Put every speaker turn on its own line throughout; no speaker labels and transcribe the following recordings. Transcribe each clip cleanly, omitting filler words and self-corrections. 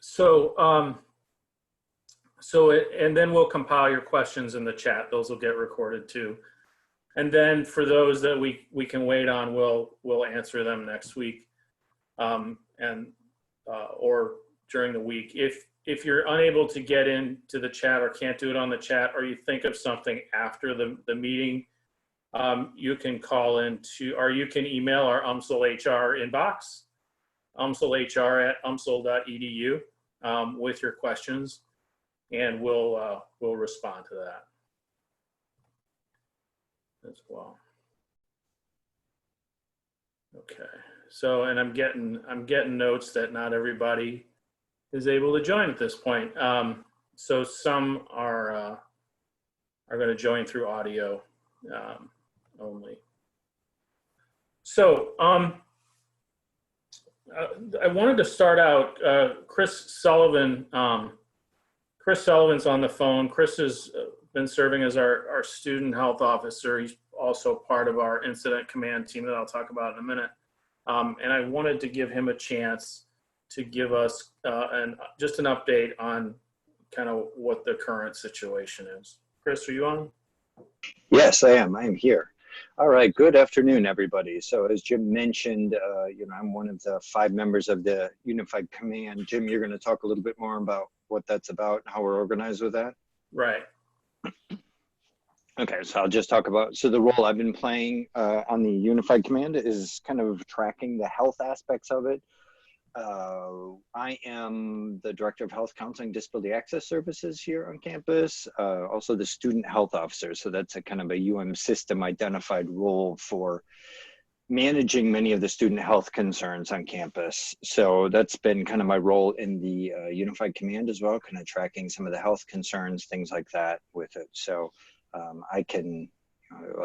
So, and then we'll compile your questions in the chat. Those will get recorded too. And then for those that we can wait on, we'll answer them next week, and or during the week. If you're unable to get into the chat or can't do it on the chat, or you think of something after the meeting, you can call into, or you can email our UMSL HR inbox, umslhr@umsl.edu, with your questions, and we'll respond to that as well. Okay. So, and I'm getting notes that not everybody is able to join at this point. So some are going to join through audio only. So I wanted to start out. Chris Sullivan's on the phone. Chris has been serving as our student health officer. He's also part of our incident command team that I'll talk about in a minute. And I wanted to give him a chance to give us just an update on kind of what the current situation is. Chris, are you on?
Yes, I am. I am here. All right. Good afternoon, everybody. So as Jim mentioned, I'm one of the 5 members of the Unified Command. Jim, you're going to talk a little bit more about what that's about and how we're organized with that?
Right.
Okay, so I'll just talk about, so the role I've been playing on the Unified Command is kind of tracking the health aspects of it. I am the Director of Health Counseling Disability Access Services here on campus, also the Student Health Officer. So that's a kind of a system identified role for managing many of the student health concerns on campus. So that's been kind of my role in the Unified Command as well, kind of tracking some of the health concerns, things like that with it. So I can,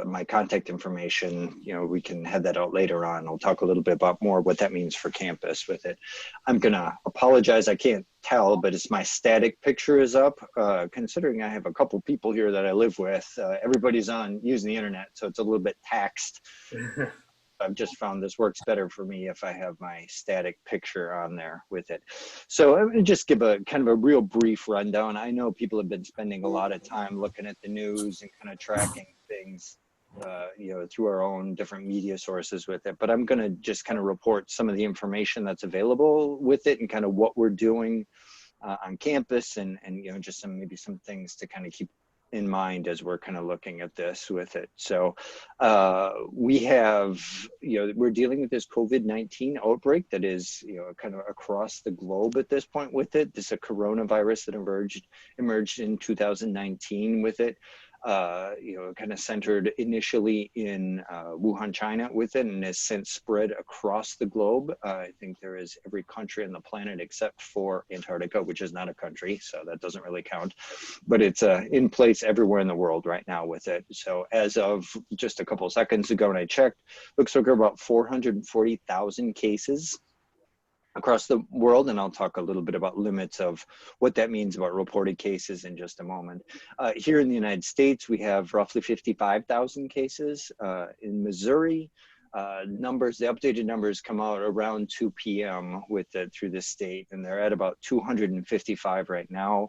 my contact information, we can head that out later on. I'll talk a little bit about more what that means for campus with it. I'm gonna apologize, I can't tell, but it's my static picture is up. Considering I have a couple people here that I live with, everybody's on using the internet, so it's a little bit taxed. I've just found this works better for me if I have my static picture on there with it. So I'm gonna just give a kind of a real brief rundown. I know people have been spending a lot of time looking at the news and kind of tracking things, through our own different media sources with it, but I'm gonna just kind of report some of the information that's available with it and kind of what we're doing on campus and just maybe some things to kind of keep in mind as we're kind of looking at this with it. So we have, we're dealing with this COVID-19 outbreak that is, kind of across the globe at this point with it. This is a coronavirus that emerged in 2019 with it. Kind of centered initially in Wuhan, China with it, and has since spread across the globe. I think there is every country on the planet except for Antarctica, which is not a country, so that doesn't really count. But it's in place everywhere in the world right now with it. So as of just a couple of seconds ago when I checked, looks like we're about 440,000 cases across the world, and I'll talk a little bit about limits of what that means about reported cases in just a moment. Here in the United States, we have roughly 55,000 cases. In Missouri, the updated numbers come out around 2 p.m. with it through the state, and they're at about 255 right now.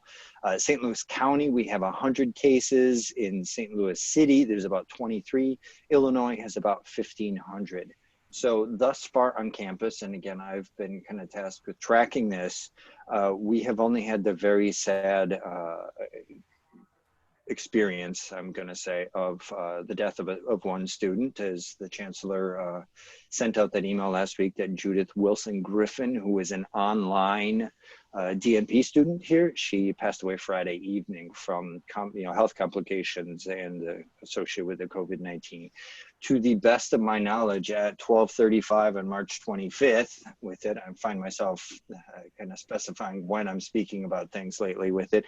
St. Louis County, we have 100 cases. In St. Louis City, there's about 23. Illinois has about 1,500. So thus far on campus, and again, I've been kind of tasked with tracking this, we have only had the very sad experience, I'm going to say, of the death of one student, as the chancellor sent out that email last week that Judith Wilson Griffin, who is an online DNP student here, she passed away Friday evening from health complications and associated with the COVID-19. To the best of my knowledge, at 12:35 on March 25th with it, I find myself kind of specifying when I'm speaking about things lately with it.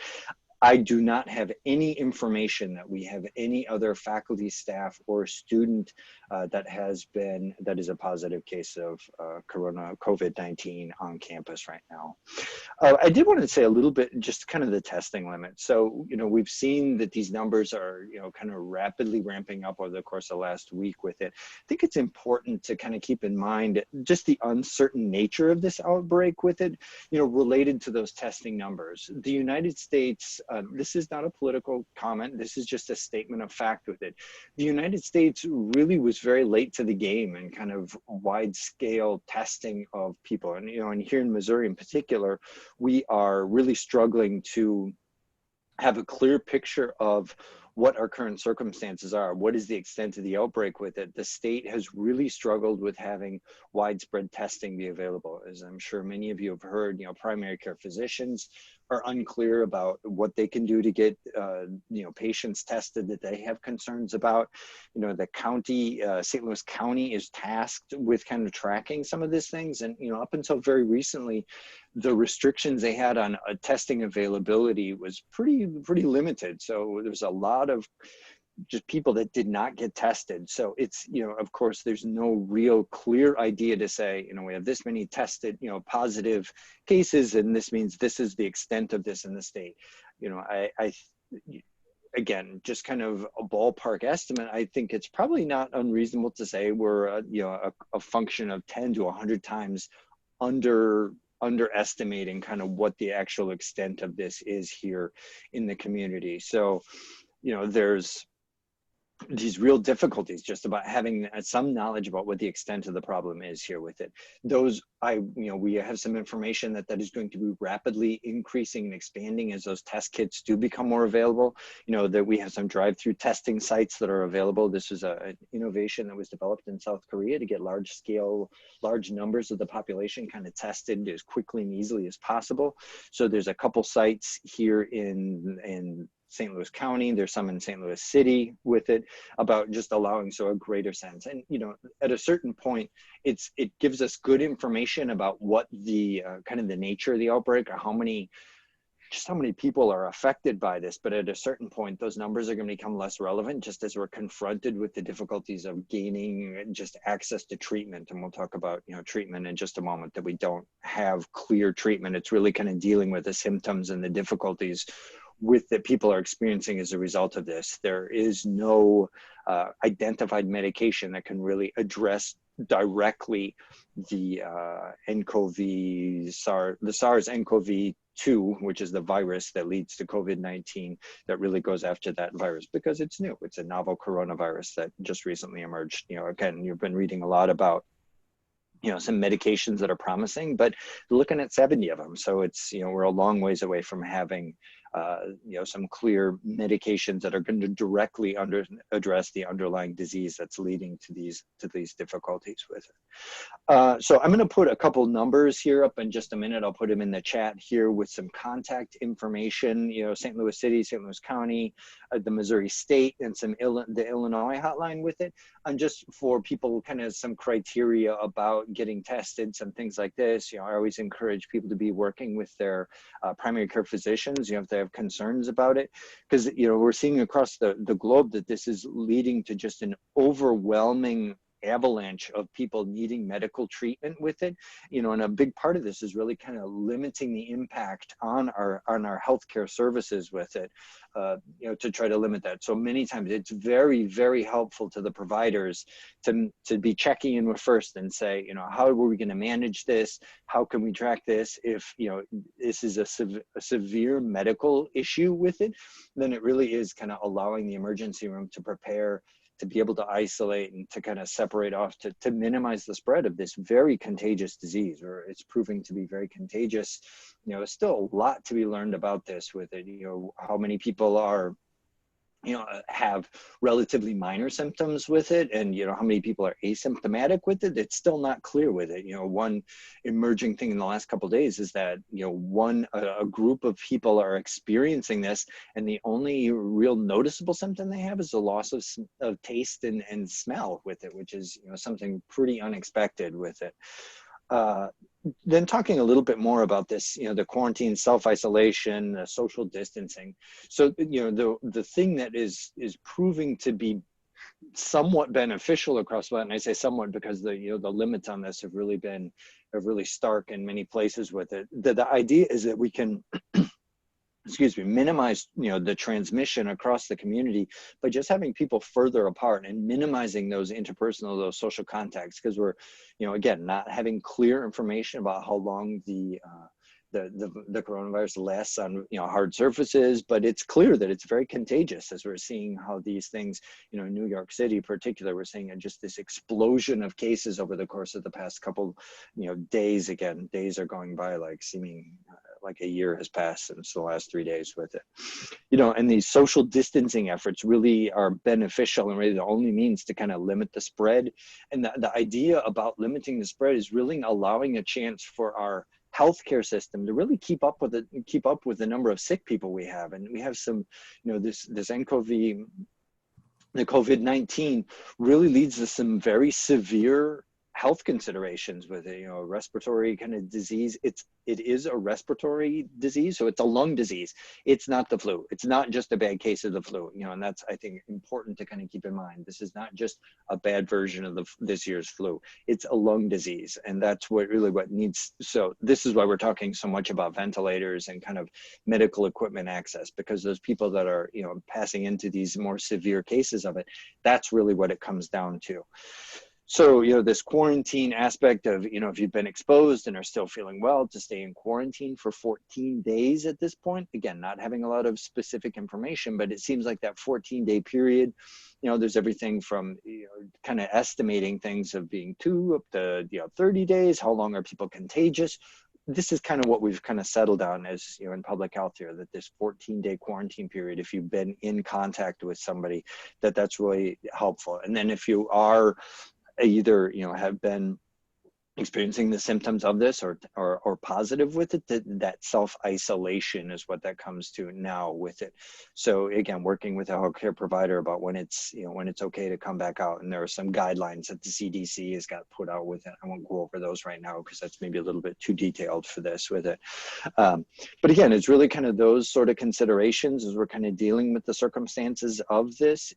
I do not have any information that we have any other faculty, staff, or student that is a positive case of COVID-19 on campus right now. I did want to say a little bit, just kind of the testing limit. So, we've seen that these numbers are, kind of rapidly ramping up over the course of the last week with it. I think it's important to kind of keep in mind just the uncertain nature of this outbreak with it, related to those testing numbers. The United States, this is not a political comment, this is just a statement of fact with it. The United States really was very late to the game in kind of wide scale testing of people. And, and here in Missouri in particular, we are really struggling to have a clear picture of what our current circumstances are. What is the extent of the outbreak with it? The state has really struggled with having widespread testing be available. As I'm sure many of you have heard, primary care physicians are unclear about what they can do to get, patients tested that they have concerns about. The county, St. Louis County is tasked with kind of tracking some of these things. And, up until very recently, the restrictions they had on testing availability was pretty limited. So there's a lot of just people that did not get tested. So it's, of course, there's no real clear idea to say, we have this many tested, positive cases, and this means this is the extent of this in the state. Again, just kind of a ballpark estimate, I think it's probably not unreasonable to say we're, a function of 10 to 100 times underestimating kind of what the actual extent of this is here in the community. So, there's these real difficulties just about having some knowledge about what the extent of the problem is here with it. We have some information that is going to be rapidly increasing and expanding as those test kits do become more available. That we have some drive-through testing sites that are available. This is an innovation that was developed in South Korea to get large numbers of the population kind of tested as quickly and easily as possible. So there's a couple sites here in St. Louis County, there's some in St. Louis City with it, about just allowing a greater sense. And, at a certain point, it gives us good information about what the kind of the nature of the outbreak, or how many people are affected by this. But at a certain point, those numbers are going to become less relevant, just as we're confronted with the difficulties of gaining just access to treatment. And we'll talk about, treatment in just a moment, that we don't have clear treatment. It's really kind of dealing with the symptoms and the difficulties that people are experiencing as a result of this. There is no identified medication that can really address directly the SARS-CoV-2, which is the virus that leads to COVID-19, that really goes after that virus because it's new. It's a novel coronavirus that just recently emerged. Again, you've been reading a lot about some medications that are promising, but looking at 70 of them. So it's, we're a long ways away from having some clear medications that are going to directly address the underlying disease that's leading to these difficulties with it. So I'm going to put a couple numbers here up in just a minute. I'll put them in the chat here with some contact information. St. Louis City, St. Louis County, the Missouri State, and the Illinois hotline with it. And just for people, kind of some criteria about getting tested, some things like this. I always encourage people to be working with their primary care physicians. If they have concerns about it, because we're seeing across the globe that this is leading to just an overwhelming avalanche of people needing medical treatment with it. And a big part of this is really kind of limiting the impact on our healthcare services with it, to try to limit that. So many times it's very, very helpful to the providers to be checking in with first and say, how are we going to manage this? How can we track this? If, this is a severe medical issue with it, then it really is kind of allowing the emergency room to prepare to be able to isolate and to kind of separate off to minimize the spread of this very contagious disease, or it's proving to be very contagious. There's still a lot to be learned about this with it. How many people are have relatively minor symptoms with it, and how many people are asymptomatic with it. It's still not clear with it. One emerging thing in the last couple of days is that a group of people are experiencing this, and the only real noticeable symptom they have is the loss of taste and smell with it, which is something pretty unexpected with it. Then talking a little bit more about this, the quarantine, self-isolation, social distancing. So, the thing that is proving to be somewhat beneficial across the, and I say somewhat because the limits on this have really stark in many places with it. The idea is that we can excuse me, minimize the transmission across the community by just having people further apart and minimizing those interpersonal, those social contacts, because we're again not having clear information about how long the coronavirus lasts on hard surfaces, but it's clear that it's very contagious, as we're seeing how these things, in New York City in particular, we're seeing just this explosion of cases over the course of the past couple days. Again, days are going by like seeming like a year has passed since the last 3 days with it. And these social distancing efforts really are beneficial and really the only means to kind of limit the spread. And the idea about limiting the spread is really allowing a chance for our healthcare system to really keep up with the number of sick people we have. And we have some, this nCoV, the COVID-19 really leads to some very severe health considerations with it, a respiratory kind of disease. It is a respiratory disease, so it's a lung disease. It's not the flu. It's not just a bad case of the flu, and that's, I think, important to kind of keep in mind. This is not just a bad version of this year's flu. It's a lung disease, and that's what needs. So this is why we're talking so much about ventilators and kind of medical equipment access, because those people that are, passing into these more severe cases of it, that's really what it comes down to. So, this quarantine aspect of, if you've been exposed and are still feeling well, to stay in quarantine for 14 days at this point, again, not having a lot of specific information, but it seems like that 14-day period, there's everything from, kind of estimating things of being 2 up to, 30 days. How long are people contagious? This is kind of what we've kind of settled on as, in public health here, that this 14-day quarantine period, if you've been in contact with somebody, that's really helpful. And then if you are either have been experiencing the symptoms of this or positive with it, that self-isolation is what that comes to now with it. So again, working with a healthcare provider about when it's okay to come back out, and there are some guidelines that the CDC has got put out with it. I won't go over those right now because that's maybe a little bit too detailed for this with it. But again, it's really kind of those sort of considerations as we're kind of dealing with the circumstances of this.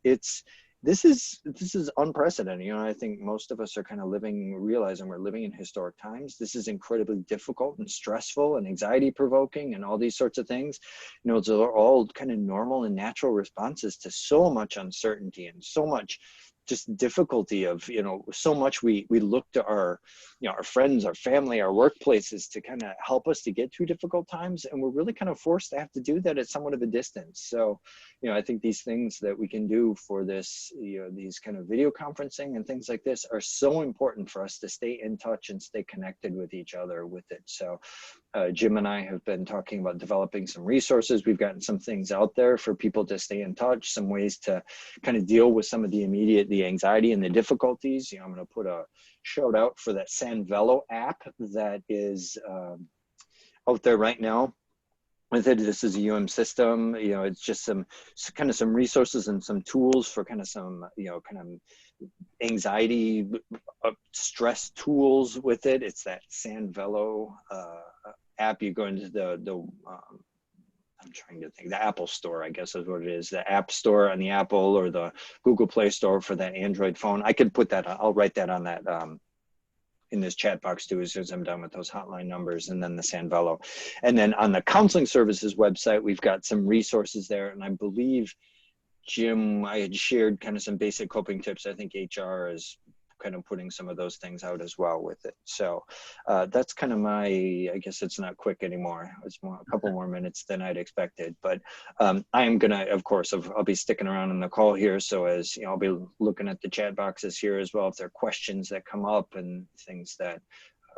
This is unprecedented. I think most of us are kind of realizing we're living in historic times. This is incredibly difficult and stressful and anxiety provoking and all these sorts of things. Those are all kind of normal and natural responses to so much uncertainty and so much just difficulty of, so much we look to our, our friends, our family, our workplaces to kind of help us to get through difficult times. And we're really kind of forced to have to do that at somewhat of a distance. So, I think these things that we can do for this, these kind of video conferencing and things like this are so important for us to stay in touch and stay connected with each other with it. So Jim and I have been talking about developing some resources. We've gotten some things out there for people to stay in touch, some ways to kind of deal with some of the anxiety and the difficulties. I'm going to put a shout out for that Sanvelo app that is out there right now. With it, this is a system. It's just some resources and some tools for kind of some, kind of anxiety, stress tools with it. It's that Sanvelo app. You go into I'm trying to think, the Apple Store, I guess is what it is. The App Store on the Apple or the Google Play Store for that Android phone. I could put that, I'll write that on that in this chat box too, as soon as I'm done with those hotline numbers, and then the Sanvelo. And then on the Counseling Services website, we've got some resources there. And I believe, Jim, I had shared kind of some basic coping tips. I think HR is kind of putting some of those things out as well with it. So that's kind of I guess it's not quick anymore. It's a couple more minutes than I'd expected, but I am gonna, of course, I'll be sticking around in the call here. So as I'll be looking at the chat boxes here as well, if there are questions that come up and things that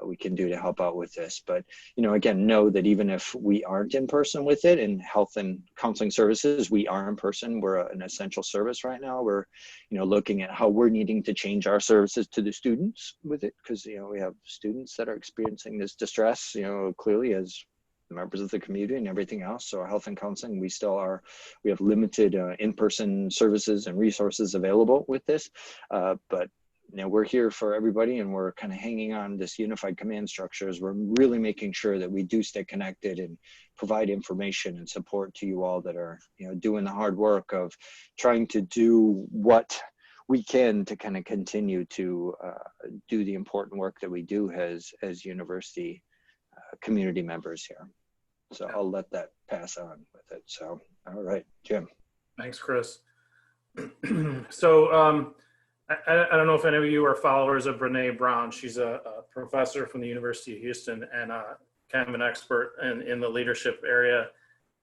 we can do to help out with this. But, again, know that even if we aren't in person with it, in health and counseling services, we are in person. We're an essential service right now. We're, looking at how we're needing to change our services to the students with it, because, we have students that are experiencing this distress, clearly as members of the community and everything else. So health and counseling, we have limited in-person services and resources available with this, but we're here for everybody, and we're kind of hanging on this unified command structure as we're really making sure that we do stay connected and provide information and support to you all that are, doing the hard work of trying to do what we can to kind of continue to do the important work that we do as university community members here. So I'll let that pass on with it. So, all right, Jim.
Thanks, Chris. So I don't know if any of you are followers of Brene Brown. She's a professor from the University of Houston and kind of an expert in the leadership area.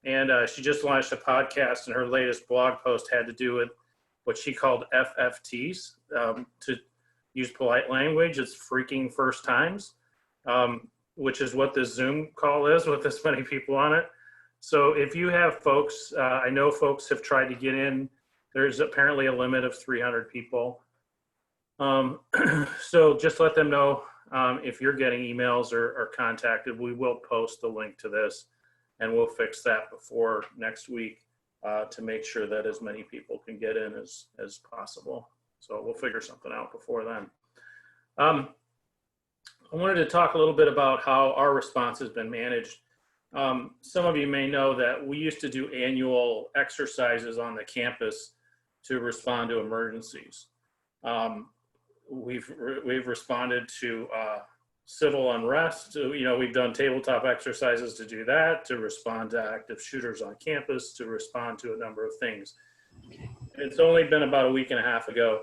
And she just launched a podcast, and her latest blog post had to do with what she called FFTs. To use polite language, it's freaking first times, which is what this Zoom call is with this many people on it. So if you have folks, I know folks have tried to get in. There's apparently a limit of 300 people. So just let them know if you're getting emails or contacted. We will post the link to this, and we'll fix that before next week to make sure that as many people can get in as possible. So we'll figure something out before then. I wanted to talk a little bit about how our response has been managed. Some of you may know that we used to do annual exercises on the campus to respond to emergencies. We've responded to civil unrest. We've done tabletop exercises to do that, to respond to active shooters on campus, to respond to a number of things. It's only been about a week and a half ago.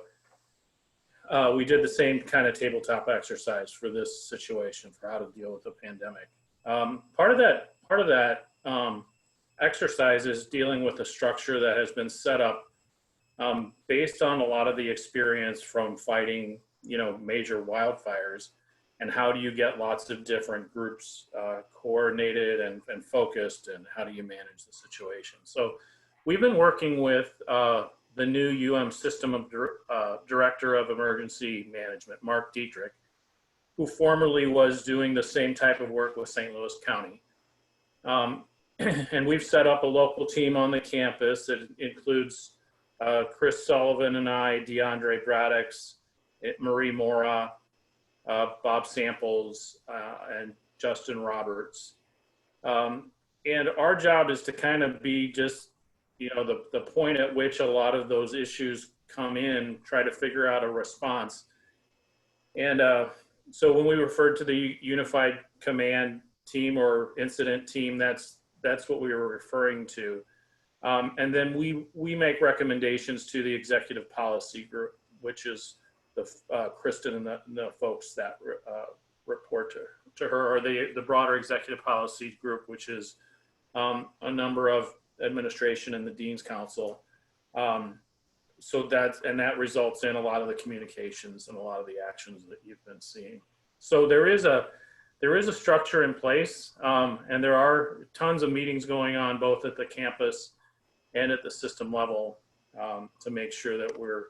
We did the same kind of tabletop exercise for this situation, for how to deal with the pandemic. Part of that exercise is dealing with a structure that has been set up based on a lot of the experience from fighting, major wildfires, and how do you get lots of different groups coordinated and focused, and how do you manage the situation? So we've been working with the new System Director of Emergency Management, Mark Dietrich, who formerly was doing the same type of work with St. Louis County. And we've set up a local team on the campus that includes Chris Sullivan and I, DeAndre Braddox, Marie Mora, Bob Samples, and Justin Roberts. And our job is to kind of be just, the point at which a lot of those issues come in, try to figure out a response. And so when we referred to the Unified Command Team or Incident Team, that's what we were referring to. And then we make recommendations to the Executive Policy Group, which is the Kristen and the folks that report to her, or the broader Executive Policy Group, which is a number of administration and the Dean's Council. So that results in a lot of the communications and a lot of the actions that you've been seeing. So there is a structure in place, and there are tons of meetings going on both at the campus and at the system level to make sure that we're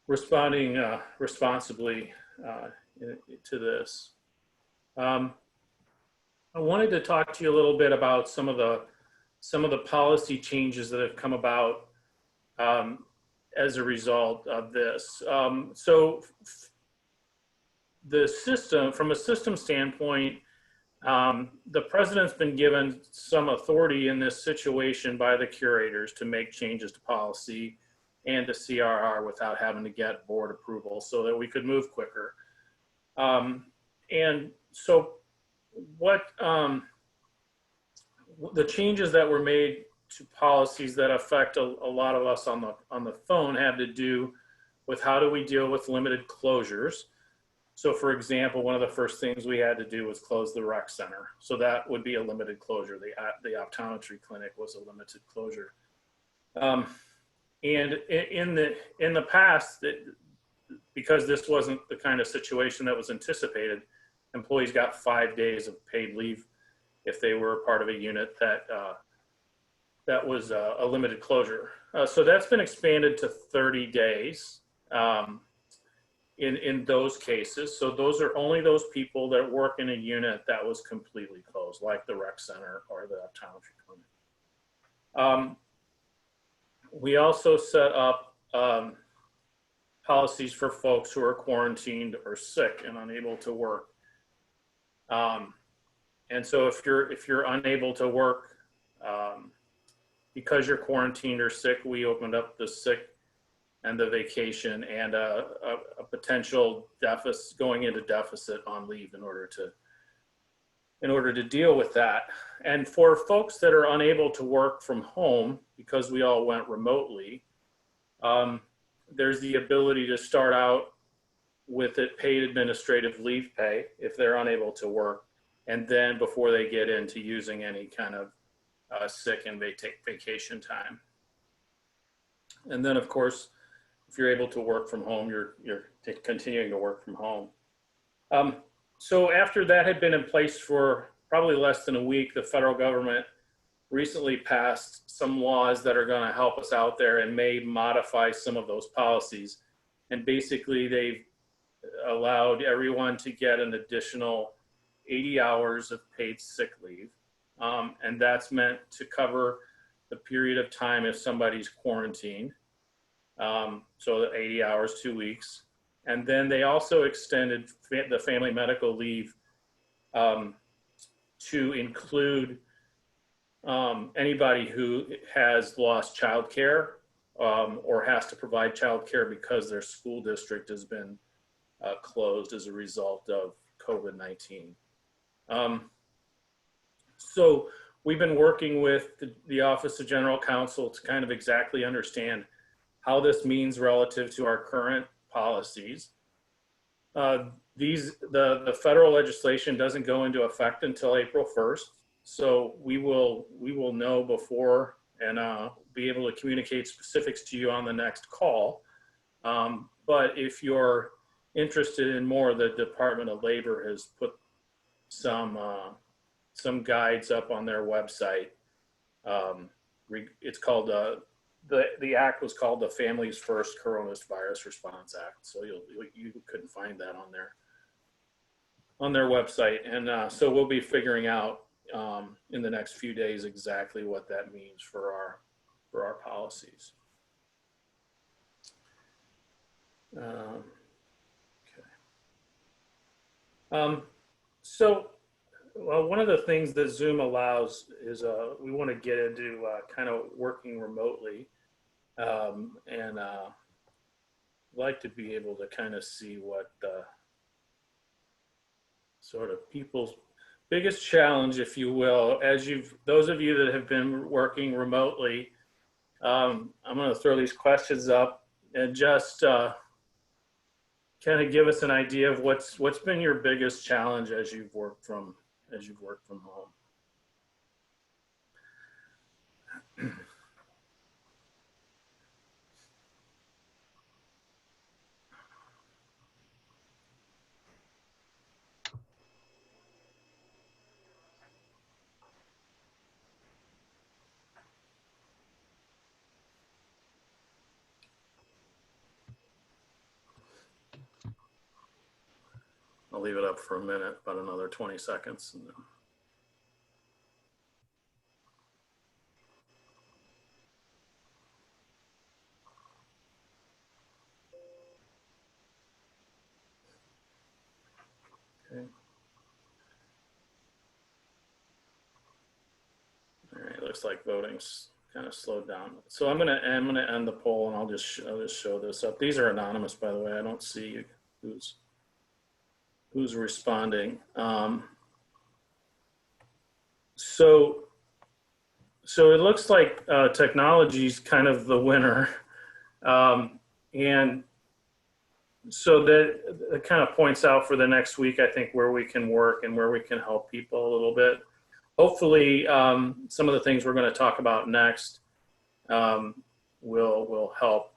responding responsibly to this. I wanted to talk to you a little bit about some of the policy changes that have come about as a result of this. So the system, from a system standpoint, the president's been given some authority in this situation by the curators to make changes to policy and to CRR without having to get board approval so that we could move quicker. And so what the changes that were made to policies that affect a lot of us on the phone have to do with how do we deal with limited closures. So for example, one of the first things we had to do was close the rec center. So that would be a limited closure. The optometry clinic was a limited closure. And in the past, because this wasn't the kind of situation that was anticipated, employees got 5 days of paid leave if they were part of a unit that was a limited closure. So that's been expanded to 30 days. In those cases. So those are only those people that work in a unit that was completely closed, like the rec center or the optometry clinic. We also set up policies for folks who are quarantined or sick and unable to work. And so if you're unable to work because you're quarantined or sick, we opened up the sick and the vacation and a potential deficit, going into deficit on leave in order to deal with that. And for folks that are unable to work from home because we all went remotely, there's the ability to start out with it paid administrative leave pay if they're unable to work, and then before they get into using any kind of sick and vacation time. And then of course, if you're able to work from home, you're continuing to work from home. So after that had been in place for probably less than a week, the federal government recently passed some laws that are going to help us out there and may modify some of those policies. And basically they've allowed everyone to get an additional 80 hours of paid sick leave. And that's meant to cover the period of time if somebody's quarantined. So 80 hours, 2 weeks. And then they also extended the family medical leave to include anybody who has lost childcare or has to provide childcare because their school district has been closed as a result of COVID-19. So we've been working with the Office of General Counsel to kind of exactly understand how this means relative to our current policies. The federal legislation doesn't go into effect until April 1st. So we will know before and be able to communicate specifics to you on the next call. But if you're interested in more, the Department of Labor has put some guides up on their website. It's called the act was called the Families First Coronavirus Response Act. So you couldn't find that on their website, and so we'll be figuring out in the next few days exactly what that means for our policies. So well, one of the things that Zoom allows is we want to get into kind of working remotely, and like to be able to kind of see what sort of people's biggest challenge, if you will, as those of you that have been working remotely. I'm going to throw these questions up and just kind of give us an idea of what's been your biggest challenge as you've worked from home. I'll leave it up for a minute, about another 20 seconds. And then... Okay. All right, looks like voting's kind of slowed down. So I'm gonna end the poll, and I'll just show this up. These are anonymous, by the way. I don't see who's responding. So it looks like technology's kind of the winner, and so that kind of points out for the next week, I think, where we can work and where we can help people a little bit. Hopefully, some of the things we're going to talk about next will help,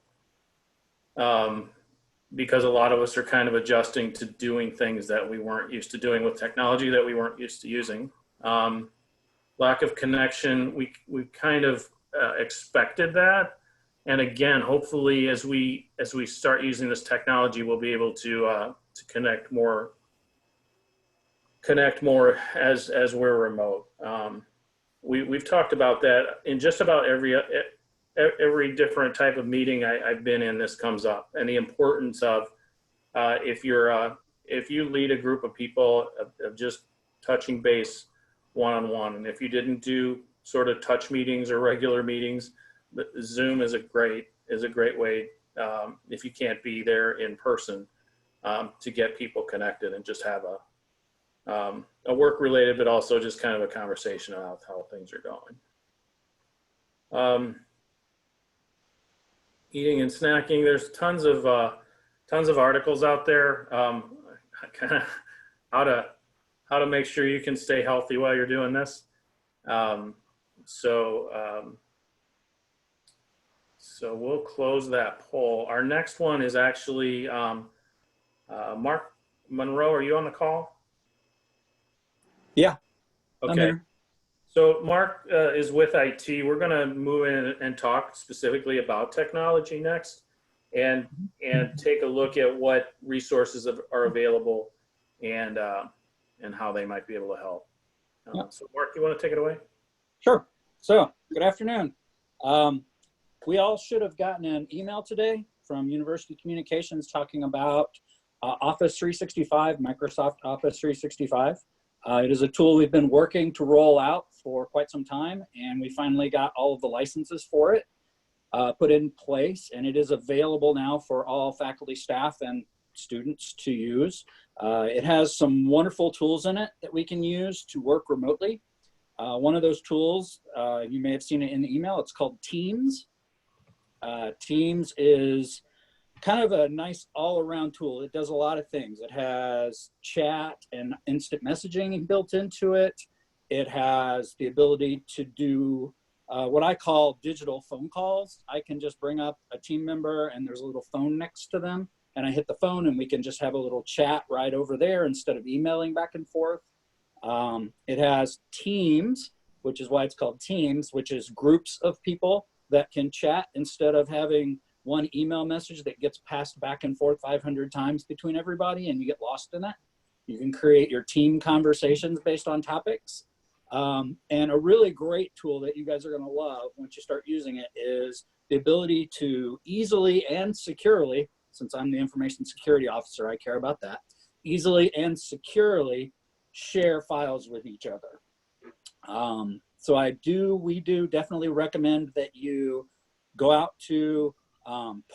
because a lot of us are kind of adjusting to doing things that we weren't used to doing with technology that we weren't used to using. Lack of connection, we kind of expected that. And again, hopefully, as we start using this technology, we'll be able to connect more as we're remote. We've talked about that in just about every different type of meeting I've been in, this comes up, and the importance of if you lead a group of people of just touching base one-on-one, and if you didn't do sort of touch meetings or regular meetings, Zoom is a great way if you can't be there in person to get people connected and just have a work related, but also just kind of a conversation about how things are going. Eating and snacking. There's tons of articles out there, kind of how to make sure you can stay healthy while you're doing this. So we'll close that poll. Our next one is actually Mark Monroe. Are you on the call?
Yeah.
Okay. So Mark is with IT. We're going to move in and talk specifically about technology next, and take a look at what resources are available and how they might be able to help. So Mark, you want to take it away?
Sure. So good afternoon. We all should have gotten an email today from University Communications talking about Office 365, Microsoft Office 365. It is a tool we've been working to roll out for quite some time, and we finally got all of the licenses for it put in place, and it is available now for all faculty, staff, and students to use. It has some wonderful tools in it that we can use to work remotely. One of those tools, you may have seen it in the email, it's called Teams. Teams is kind of a nice all-around tool. It does a lot of things. It has chat and instant messaging built into it. It has the ability to do what I call digital phone calls. I can just bring up a team member and there's a little phone next to them, and I hit the phone and we can just have a little chat right over there instead of emailing back and forth. It has Teams, which is why it's called Teams, which is groups of people that can chat instead of having one email message that gets passed back and forth 500 times between everybody and you get lost in it. You can create your team conversations based on topics. And a really great tool that you guys are going to love once you start using it is the ability to easily and securely, since I'm the information security officer, I care about that, easily and securely share files with each other. So we do definitely recommend that you go out to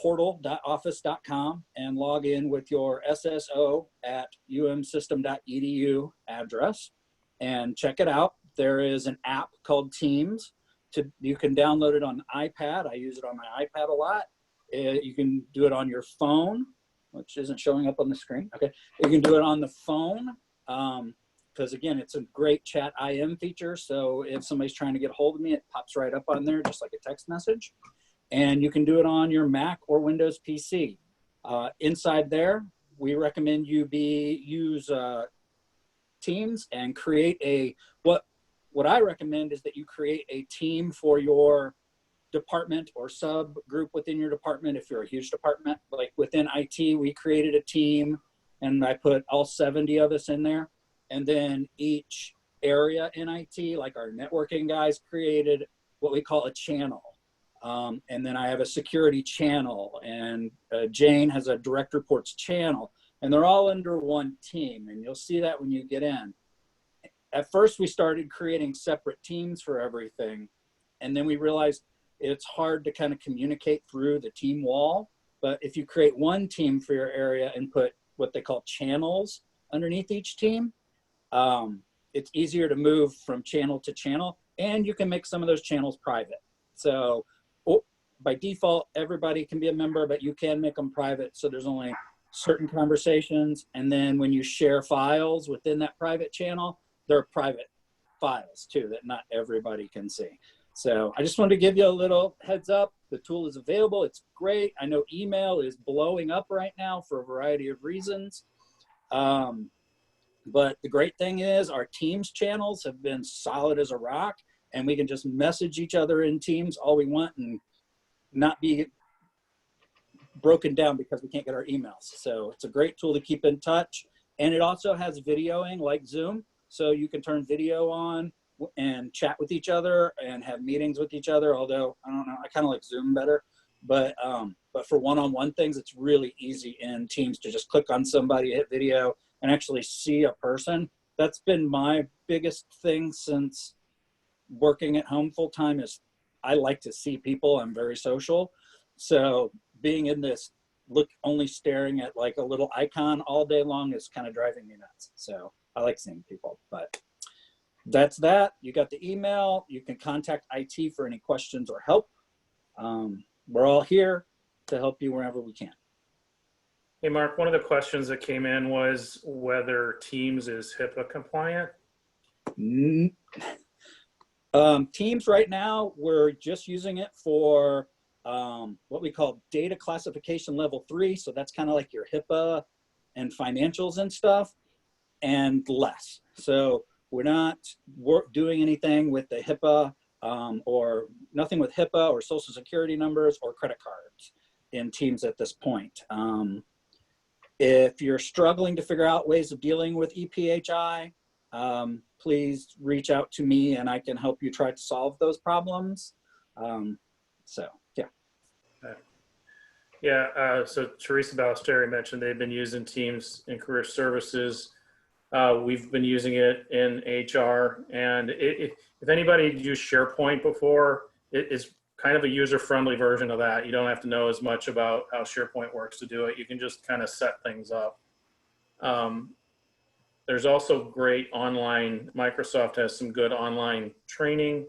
portal.office.com and log in with your SSO at umsystem.edu address and check it out. There is an app called Teams. You can download it on iPad. I use it on my iPad a lot. You can do it on your phone, which isn't showing up on the screen. Okay, you can do it on the phone because again, it's a great chat IM feature. So if somebody's trying to get a hold of me, it pops right up on there just like a text message. And you can do it on your Mac or Windows PC. Inside there, we recommend you use Teams and create what I recommend is that you create a team for your department or subgroup within your department. If you're a huge department, like within IT, we created a team and I put all 70 of us in there. And then each area in IT, like our networking guys, created what we call a channel. And then I have a security channel, and Jane has a direct reports channel, and they're all under one team. And you'll see that when you get in. At first, we started creating separate teams for everything. And then we realized it's hard to kind of communicate through the team wall. But if you create one team for your area and put what they call channels underneath each team, it's easier to move from channel to channel. And you can make some of those channels private. So by default, everybody can be a member, but you can make them private. So there's only certain conversations. And then when you share files within that private channel, they're private files too, that not everybody can see. So I just wanted to give you a little heads up. The tool is available. It's great. I know email is blowing up right now for a variety of reasons. But the great thing is our Teams channels have been solid as a rock, and we can just message each other in Teams all we want and not be broken down because we can't get our emails. So it's a great tool to keep in touch. And it also has videoing like Zoom. So you can turn video on and chat with each other and have meetings with each other. Although I don't know, I kind of like Zoom better. But for one-on-one things, it's really easy in Teams to just click on somebody, hit video, and actually see a person. That's been my biggest thing since working at home full time is I like to see people. I'm very social. So being in this only staring at like a little icon all day long is kind of driving me nuts. So I like seeing people, but that's that. You got the email. You can contact IT for any questions or help. We're all here to help you wherever we can.
Hey, Mark, one of the questions that came in was whether Teams is HIPAA compliant.
Teams right now, we're just using it for what we call data classification level 3. So that's kind of like your HIPAA and financials and stuff, and less. So we're not doing anything with the HIPAA or nothing with HIPAA or social security numbers or credit cards in Teams at this point. If you're struggling to figure out ways of dealing with EPHI, please reach out to me and I can help you try to solve those problems. So, yeah.
Yeah, so Teresa Ballesteri mentioned they've been using Teams in career services. We've been using it in HR, and if anybody used SharePoint before, it's kind of a user-friendly version of that. You don't have to know as much about how SharePoint works to do it. You can just kind of set things up. There's also great online, Microsoft has some good online training.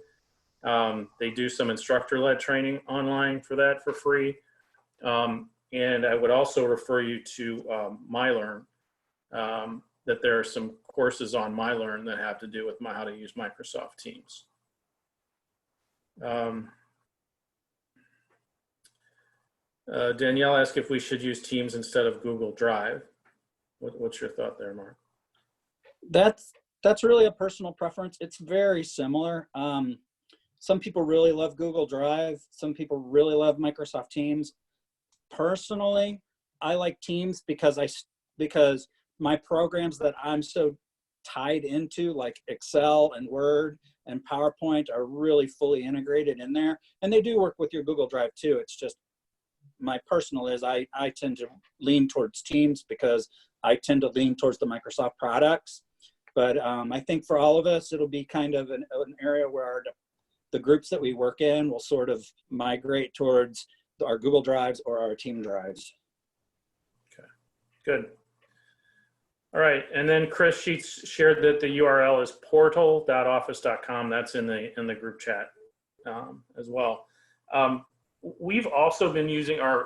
They do some instructor-led training online for that for free. And I would also refer you to MyLearn, that there are some courses on MyLearn that have to do with how to use Microsoft Teams. Danielle asked if we should use Teams instead of Google Drive. What's your thought there, Mark?
That's really a personal preference. It's very similar. Some people really love Google Drive. Some people really love Microsoft Teams. Personally, I like Teams because my programs that I'm so tied into, like Excel and Word and PowerPoint, are really fully integrated in there. And they do work with your Google Drive too. It's just my personal is I tend to lean towards Teams because I tend to lean towards the Microsoft products. But I think for all of us, it'll be kind of an area where the groups that we work in will sort of migrate towards our Google Drives or our Team Drives.
Okay, good. All right, and then Chris Sheets shared that the URL is portal.office.com. That's in the group chat as well. We've also been using I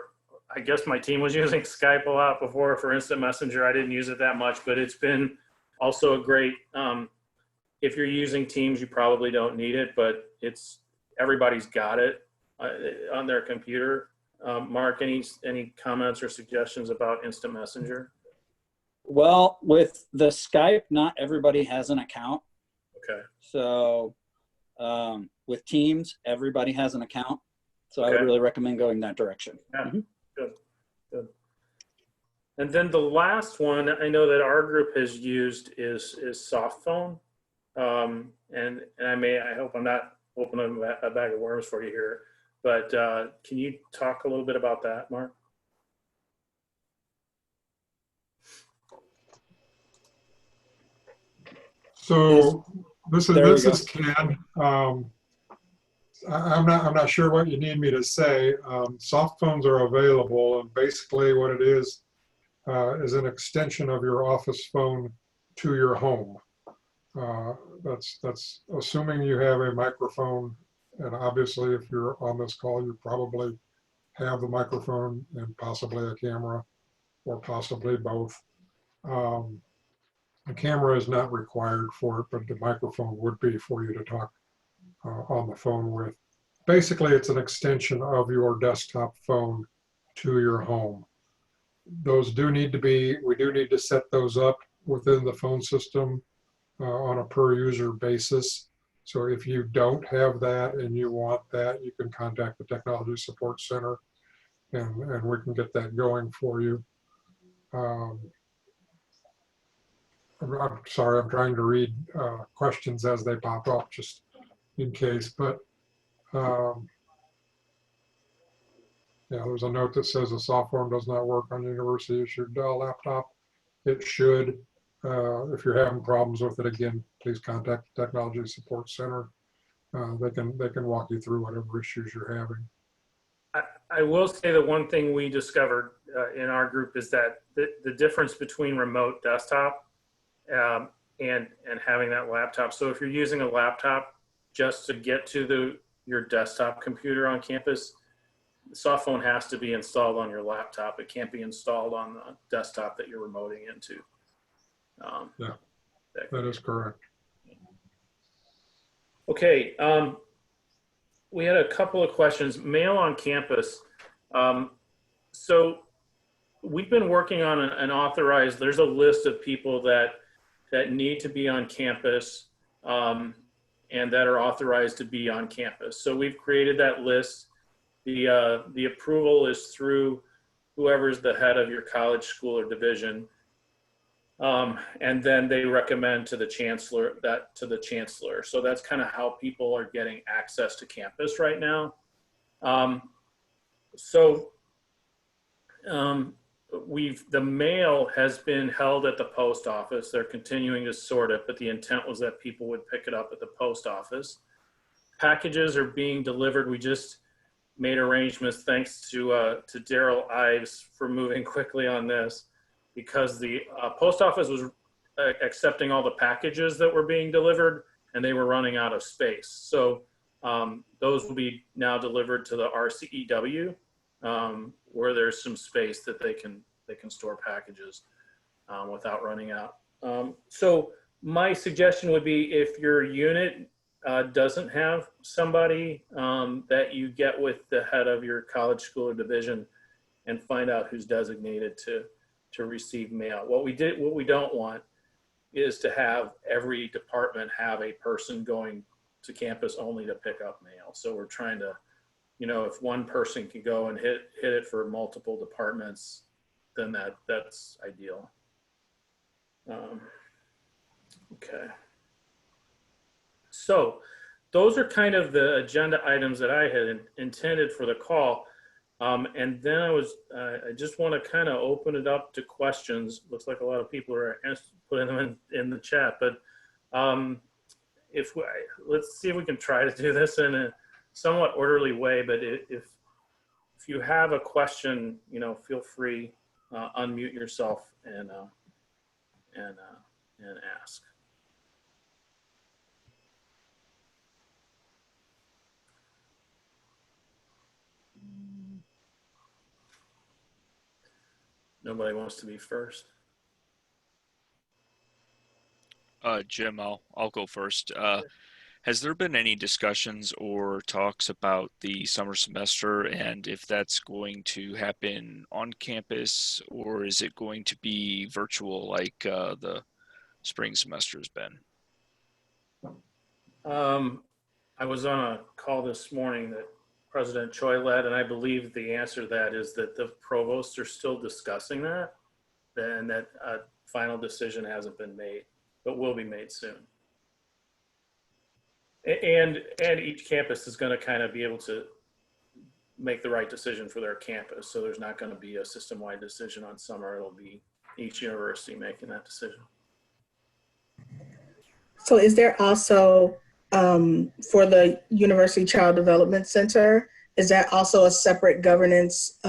guess my team was using Skype a lot before for Instant Messenger. I didn't use it that much, but it's been also a great, if you're using Teams, you probably don't need it, but everybody's got it on their computer. Mark, any comments or suggestions about Instant Messenger?
Well, with the Skype, not everybody has an account.
Okay.
So with Teams, everybody has an account. So I would really recommend going that direction.
Yeah, good. And then the last one I know that our group has used is Softphone. And I hope I'm not opening a bag of worms for you here, but can you talk a little bit about that, Mark?
So this is Ken. I'm not sure what you need me to say. Soft phones are available, and basically what it is an extension of your office phone to your home. That's assuming you have a microphone, and obviously if you're on this call, you probably have the microphone and possibly a camera, or possibly both. The camera is not required for it, but the microphone would be for you to talk on the phone with. Basically, it's an extension of your desktop phone to your home. We do need to set those up within the phone system on a per user basis. So if you don't have that and you want that, you can contact the Technology Support Center and we can get that going for you. I'm sorry, I'm trying to read questions as they pop up just in case, but yeah, there's a note that says the soft phone does not work on university issued Dell laptop. It should. If you're having problems with it, again, please contact the Technology Support Center. They can walk you through whatever issues you're having.
I will say that one thing we discovered in our group is that the difference between remote desktop and having that laptop. So if you're using a laptop just to get to your desktop computer on campus, the soft phone has to be installed on your laptop. It can't be installed on the desktop that you're remoting into.
Yeah, that is correct.
Okay, we had a couple of questions. Mail on campus. So we've been working on an authorized, there's a list of people that need to be on campus and that are authorized to be on campus. So we've created that list. The approval is through whoever's the head of your college, school, or division. And then they recommend to the chancellor. So that's kind of how people are getting access to campus right now. The mail has been held at the post office. They're continuing to sort it, but the intent was that people would pick it up at the post office. Packages are being delivered. We just made arrangements, thanks to Daryl Ives for moving quickly on this, because the post office was accepting all the packages that were being delivered and they were running out of space. So those will be now delivered to the RCEW, where there's some space that they can store packages without running out. So my suggestion would be, if your unit doesn't have somebody, that you get with the head of your college, school, or division and find out who's designated to receive mail. What we don't want is to have every department have a person going to campus only to pick up mail. So we're trying to, if one person can go and hit it for multiple departments, then that's ideal. Okay. So those are kind of the agenda items that I had intended for the call. And then I just want to kind of open it up to questions. Looks like a lot of people are putting them in the chat, but let's see if we can try to do this in a somewhat orderly way. But if you have a question, feel free, unmute yourself and ask. Nobody wants to be first.
Jim, I'll go first. Has there been any discussions or talks about the summer semester, and if that's going to happen on campus, or is it going to be virtual like the spring semester has been?
I was on a call this morning that President Choi led, and I believe the answer to that is that the provosts are still discussing that, and that a final decision hasn't been made, but will be made soon. And each campus is going to kind of be able to make the right decision for their campus. So there's not going to be a system-wide decision on summer. It'll be each university making that decision.
So is there also, for the University Child Development Center, is that also a separate governance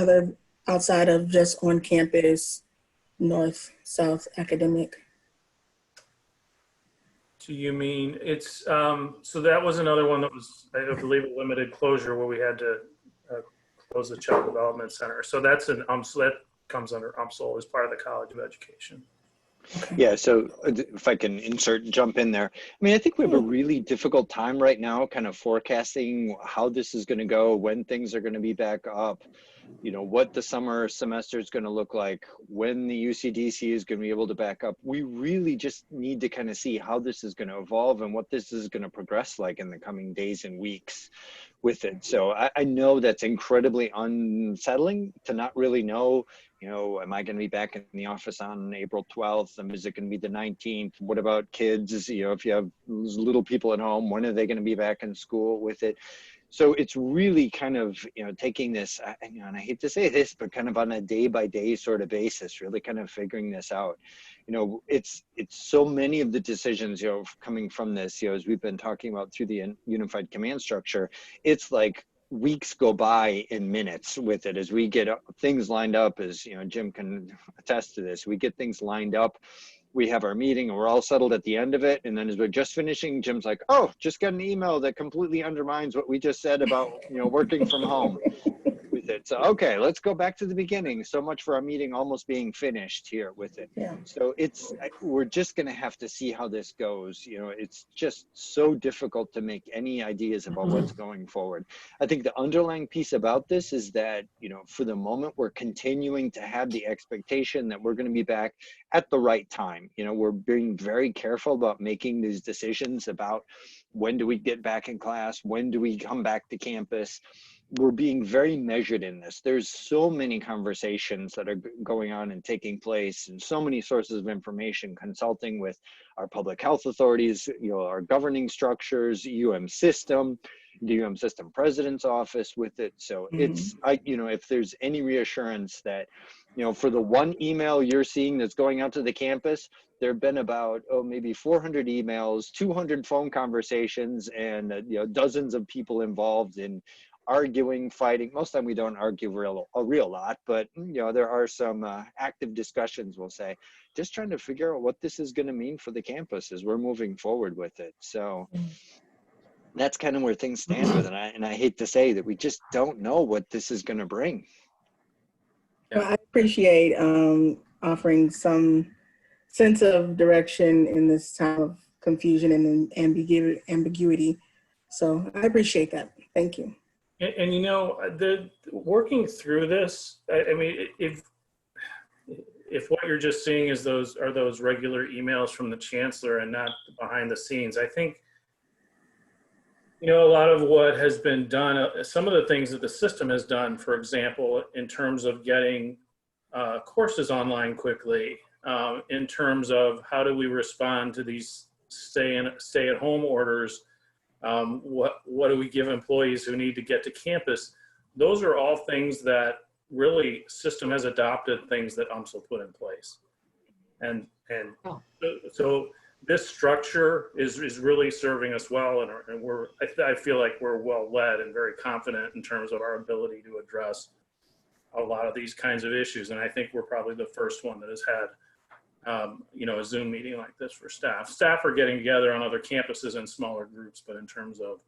outside of just on campus, north, south academic?
Do you mean it's, so that was another one that was, I believe, a limited closure where we had to close the Child Development Center. So that's so that comes under UMSL as part of the College of Education.
Okay.
Yeah, so if I can jump in there. I mean, I think we have a really difficult time right now kind of forecasting how this is going to go, when things are going to be back up, what the summer semester is going to look like, when the UCDC is going to be able to back up. We really just need to kind of see how this is going to evolve and what this is going to progress like in the coming days and weeks with it. So I know that's incredibly unsettling to not really know You know, am I going to be back in the office on April 12th? And is it going to be the 19th? What about kids? You know, if you have little people at home, when are they going to be back in school with it? So it's really kind of, you know, taking this, you know, and I hate to say this, but kind of on a day by day sort of basis, really kind of figuring this out. You know, it's so many of the decisions, you know, coming from this, you know, as we've been talking about through the unified command structure, it's like weeks go by in minutes with it as we get things lined up, as, you know, Jim can attest to this. We get things lined up. We have our meeting and we're all settled at the end of it. And then as we're just finishing, Jim's like, oh, just got an email that completely undermines what we just said about, you know, working from home with it. So, okay, let's go back to the beginning. So much for our meeting almost being finished here with it.
Yeah.
So we're just going to have to see how this goes. You know, it's just so difficult to make any ideas about what's going forward. I think the underlying piece about this is that, you know, for the moment, we're continuing to have the expectation that we're going to be back at the right time. You know, we're being very careful about making these decisions about when do we get back in class? When do we come back to campus? We're being very measured in this. There's so many conversations that are going on and taking place, and so many sources of information, consulting with our public health authorities, you know, our governing structures, system, the system president's office with it. So it's, you know, if there's any reassurance that, you know, for the one email you're seeing that's going out to the campus, there have been about, maybe 400 emails, 200 phone conversations, and, you know, dozens of people involved in arguing, fighting. Most of the time we don't argue a real lot, but, you know, there are some active discussions, we'll say, just trying to figure out what this is going to mean for the campus as we're moving forward with it. So that's kind of where things stand with it. And I hate to say that we just don't know what this is going to bring.
Well, I appreciate offering some sense of direction in this time of confusion and ambiguity. So I appreciate that. Thank you.
And you know, the working through this, I mean, if what you're just seeing is those regular emails from the chancellor and not behind the scenes, I think, you know, a lot of what has been done, some of the things that the system has done, for example, in terms of getting courses online quickly, in terms of how do we respond to these stay-at-home orders, what do we give employees who need to get to campus? Those are all things that really system has adopted, things that UMSL put in place. And so this structure is really serving us well, and I feel like we're well led and very confident in terms of our ability to address a lot of these kinds of issues. And I think we're probably the first one that has had, you know, a Zoom meeting like this for staff. Staff are getting together on other campuses in smaller groups, but in terms of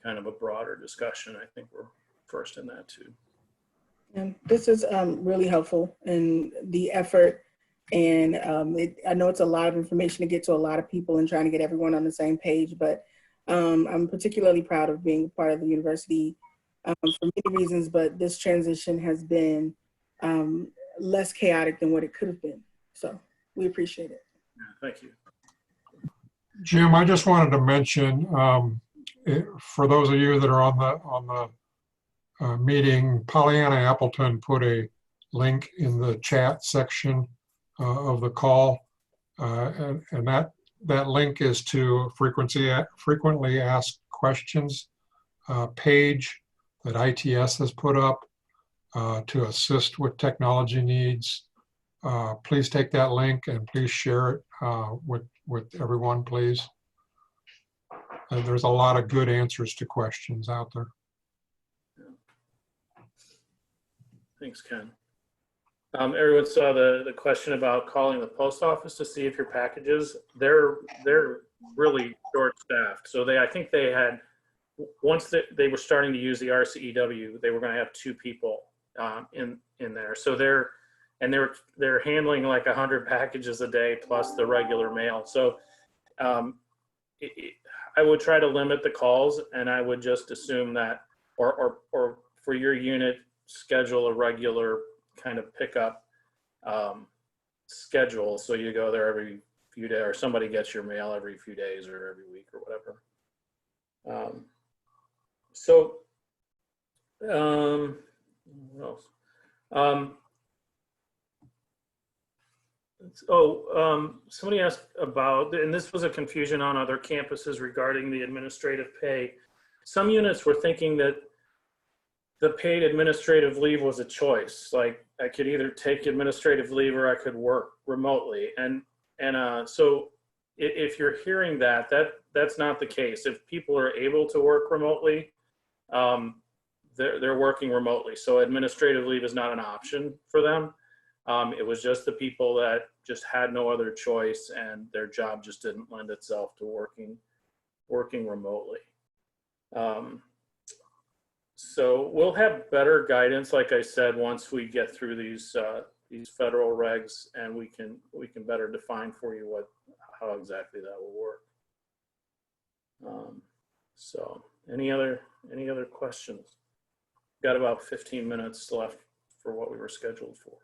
kind of a broader discussion, I think we're first in that too.
And this is really helpful in the effort. And I know it's a lot of information to get to a lot of people and trying to get everyone on the same page, but I'm particularly proud of being part of the university for many reasons, but this transition has been less chaotic than what it could have been. So we appreciate it.
Yeah, thank you.
Jim, I just wanted to mention, for those of you that are on the meeting, Pollyanna Appleton put a link in the chat section of the call, and that link is to frequently asked questions page that ITS has put up to assist with technology needs. Please take that link and please share it with everyone, please. There's a lot of good answers to questions out there.
Thanks, Ken. Everyone saw the question about calling the post office to see if your packages, they're really short-staffed. So I think they had, once they were starting to use the RCEW, they were going to have 2 people in there. So they're handling like 100 packages a day plus the regular mail. So I would try to limit the calls, and I would just assume that, or for your unit, schedule a regular kind of pickup schedule. So you go there every few days, or somebody gets your mail every few days or every week or whatever. What else? Somebody asked about, and this was a confusion on other campuses regarding the administrative pay. Some units were thinking that the paid administrative leave was a choice. Like I could either take administrative leave or I could work remotely. So if you're hearing that, that's not the case. If people are able to work remotely, they're working remotely. So administrative leave is not an option for them. It was just the people that just had no other choice and their job just didn't lend itself to working remotely. So we'll have better guidance, like I said, once we get through these federal regs, and we can better define for you how exactly that will work. So any other questions? Got about 15 minutes left for what we were scheduled for.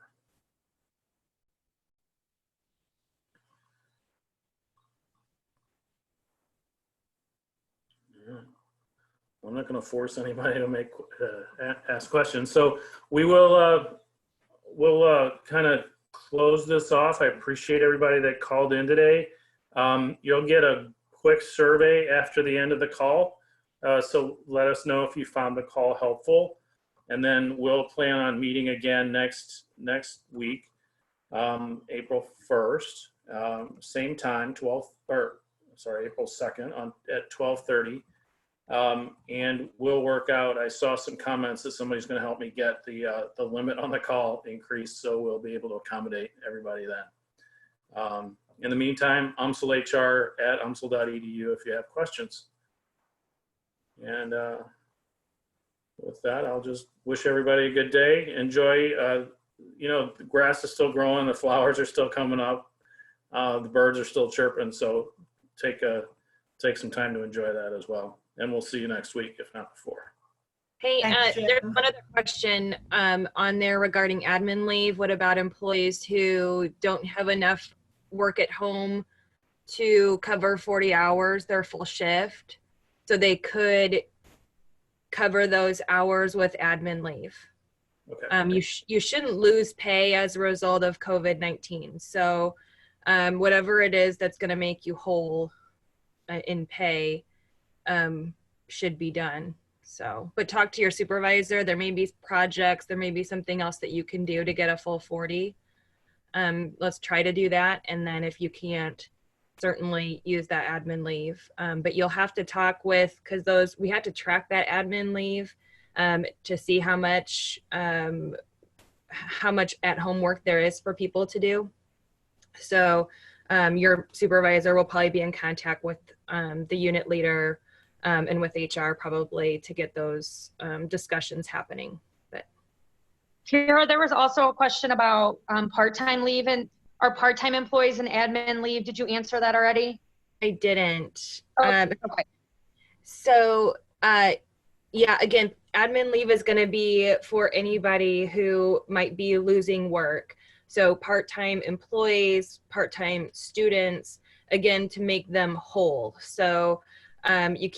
I'm not going to force anybody to ask questions. So we'll kind of close this off. I appreciate everybody that called in today. You'll get a quick survey after the end of the call. So let us know if you found the call helpful. And then we'll plan on meeting again next week, April 1st, same time, April 2nd at 12:30. And we'll work out, I saw some comments that somebody's going to help me get the limit on the call increased, so we'll be able to accommodate everybody then. In the meantime, umsl.hr@umsl.edu if you have questions. And with that, I'll just wish everybody a good day. Enjoy, the grass is still growing, the flowers are still coming up, the birds are still chirping, so take some time to enjoy that as well. And we'll see you next week, if not before.
Hey,
Thanks,
there's
Jim.
one other question on there regarding admin leave. What about employees who don't have enough work at home to cover 40 hours, their full shift? So they could cover those hours with admin leave.
Okay.
You shouldn't lose pay as a result of COVID-19. So whatever it is that's going to make you whole in pay should be done. So, but talk to your supervisor. There may be projects, there may be something else that you can do to get a full 40. Let's try to do that. And then if you can't, certainly use that admin leave. But you'll have to talk with, because we have to track that admin leave to see how much at home work there is for people to do. So your supervisor will probably be in contact with the unit leader and with HR probably to get those discussions happening. But
Tara, there was also a question about part-time leave, and are part-time employees and admin leave? Did you answer that already?
I didn't.
Okay.
So yeah, again, admin leave is going to be for anybody who might be losing work. So part-time employees, part-time students, again, to make them whole. So you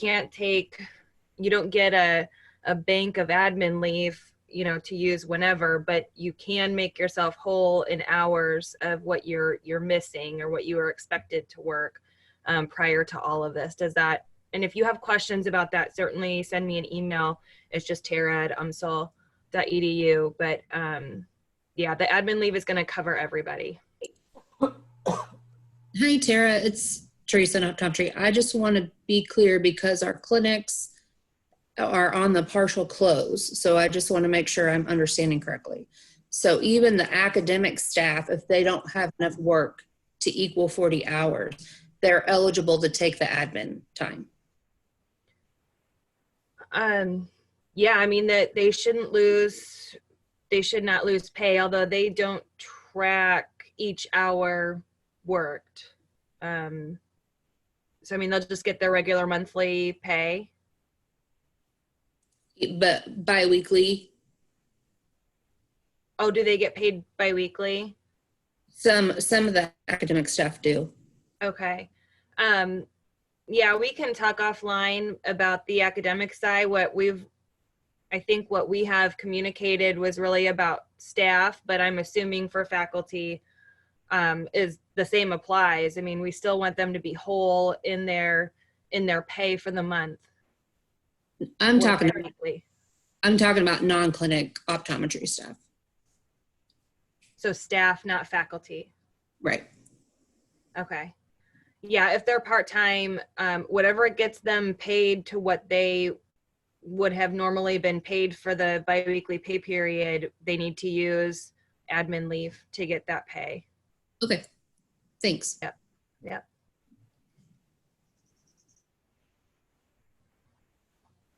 don't get a bank of admin leave, to use whenever, but you can make yourself whole in hours of what you're missing or what you were expected to work prior to all of this. And if you have questions about that, certainly send me an email. It's just tara@umsl.edu. But yeah, the admin leave is going to cover everybody.
Hi, Tara. It's Teresa in Upcountry. I just want to be clear because our clinics are on the partial close. So I just want to make sure I'm understanding correctly. So even the academic staff, if they don't have enough work to equal 40 hours, they're eligible to take the admin time.
Yeah, I mean that they should not lose pay, although they don't track each hour worked. So I mean, they'll just get their regular monthly pay.
But biweekly?
Oh, do they get paid biweekly?
Some of the academic staff do.
Okay. Yeah, we can talk offline about the academic side. I think what we have communicated was really about staff, but I'm assuming for faculty, is the same applies. I mean, we still want them to be whole in their pay for the month.
I'm
or
talking
biweekly.
about non-clinic optometry staff.
So staff, not faculty.
Right.
Okay. Yeah, if they're part-time, whatever it gets them paid to what they would have normally been paid for the biweekly pay period, they need to use admin leave to get that pay.
Okay. Thanks.
Yep.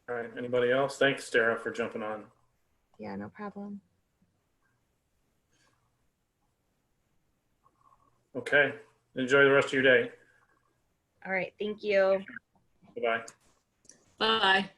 All right, anybody else? Thanks, Tara, for jumping on.
Yeah, no problem.
Okay, enjoy the rest of your day.
All right, thank you.
Bye-bye.
Bye.